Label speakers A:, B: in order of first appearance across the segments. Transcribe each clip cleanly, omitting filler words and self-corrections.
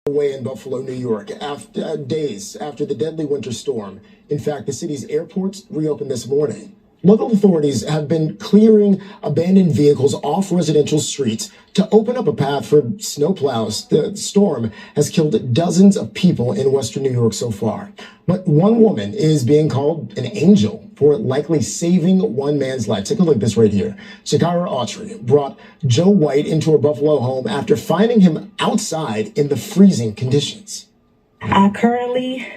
A: Away in Buffalo, New York, after days after the deadly winter storm. In fact, the city's airports reopened this morning. Local authorities have been clearing abandoned vehicles off residential streets to open up a path for snowplows. The storm has killed dozens of people in western New York so far. But one woman is being called an angel for likely saving one man's life. Take a look at this right here. Shakira Autry brought Joe White into her Buffalo home after finding him outside in the freezing conditions.
B: I currently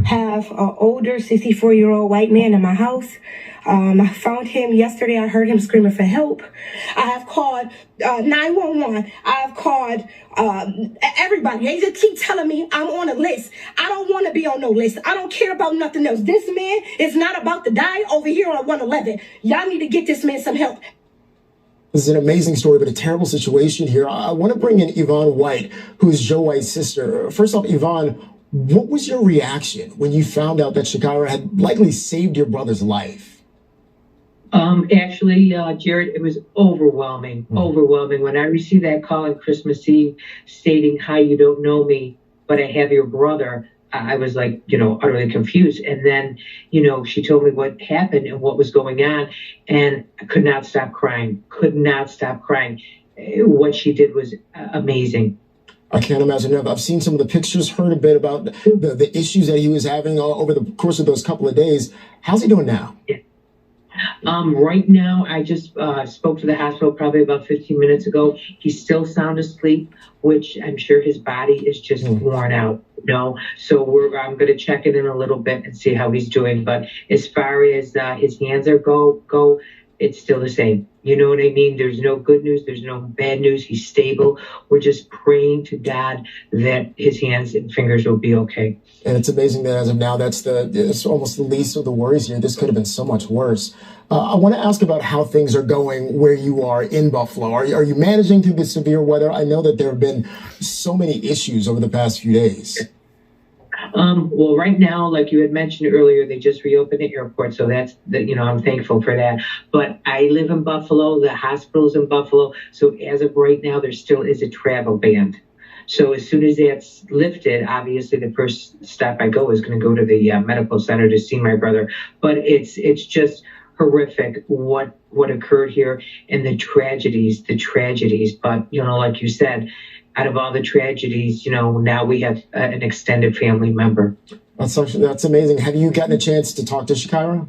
B: have an older 64-year-old white man in my house. I found him yesterday. I heard him screaming for help. I have called 911. I have called everybody. They just keep telling me I'm on a list. I don't want to be on no list. I don't care about nothing else. This man is not about to die over here on 111. Y'all need to get this man some help.
A: This is an amazing story, but a terrible situation here. I want to bring in Yvonne White, who is Joe White's sister. First off, Yvonne, what was your reaction when you found out that Shakira had likely saved your brother's life?
C: Actually, Jared, it was overwhelming, overwhelming. When I received that call on Christmas Eve stating, "Hi, you don't know me, but I have your brother," I was like, utterly confused. And then, she told me what happened and what was going on, and I could not stop crying, What she did was amazing.
A: I can't imagine. I've seen some of the pictures, heard a bit about the issues that he was having over the course of those couple of days. How's he doing now?
C: Yeah. Right now, I just spoke to the hospital probably about 15 minutes ago. He's still sound asleep, which I'm sure his body is just worn out. So I'm going to check it in a little bit and see how he's doing. But as far as his hands go, it's still the same. You know what I mean? There's no good news. There's no bad news. He's stable. We're just praying to God that his hands and fingers will be okay.
A: And it's amazing that as of now, it's almost the least of the worries here. This could have been so much worse. I want to ask about how things are going where you are in Buffalo. Are you managing through the severe weather? I know that there have been so many issues over the past few days.
C: Well, right now, like you had mentioned earlier, they just reopened the airport. So I'm thankful for that. But I live in Buffalo. The hospital's in Buffalo. So as of right now, there still is a travel ban. So as soon as that's lifted, obviously the first step I go is going to go to the medical center to see my brother. But it's just horrific what occurred here and the tragedies. But, like you said, out of all the tragedies, now we have an extended family member.
A: That's amazing. Have you gotten a chance to talk to Shakira?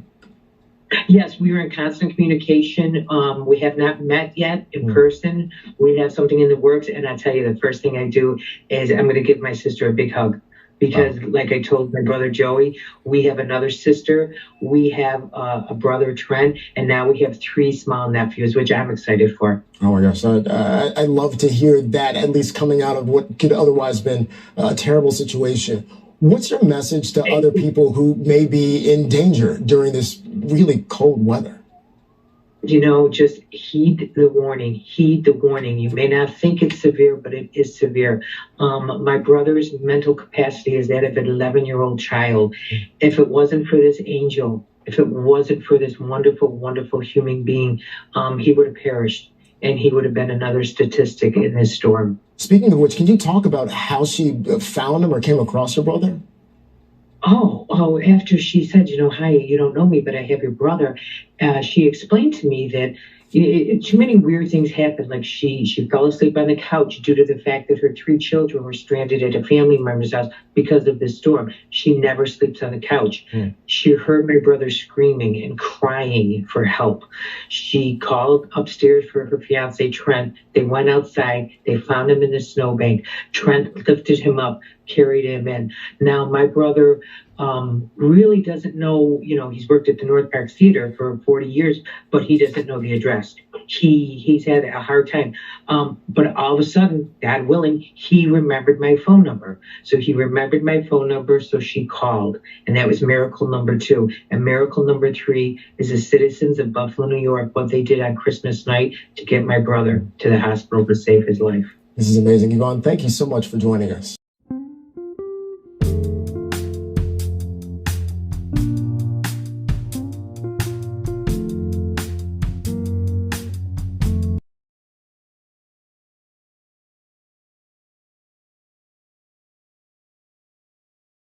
C: Yes, we are in constant communication. We have not met yet in person. We have something in the works. And I tell you, the first thing I do is I'm going to give my sister a big hug. Because like I told my brother Joey, we have another sister, we have a brother Trent, and now we have 3 small nephews, which I'm excited for.
A: Oh my gosh, I love to hear that, at least coming out of what could otherwise been a terrible situation. What's your message to other people who may be in danger during this really cold weather?
C: Just heed the warning. You may not think it's severe, but it is severe. My brother's mental capacity is that of an 11-year-old child. If it wasn't for this angel, if it wasn't for this wonderful, wonderful human being, he would have perished. And he would have been another statistic in this storm.
A: Speaking of which, can you talk about how she found him or came across her brother?
C: Oh, after she said, "Hi, you don't know me, but I have your brother," she explained to me that too many weird things happened. Like she fell asleep on the couch due to the fact that her 3 children were stranded at a family member's house because of this storm. She never sleeps on the couch. She heard my brother screaming and crying for help. She called upstairs for her fiance, Trent. They went outside. They found him in the snowbank. Trent lifted him up, carried him in. Now, my brother really doesn't know, he's worked at the North Park Theater for 40 years, but he doesn't know the address. He's had a hard time. But all of a sudden, God willing, he remembered my phone number. So he remembered my phone number, so she called. And that was miracle number 2. And miracle number 3 is the citizens of Buffalo, New York, what they did on Christmas night to get my brother to the hospital to save his life.
A: This is amazing. Yvonne, thank you so much for joining us.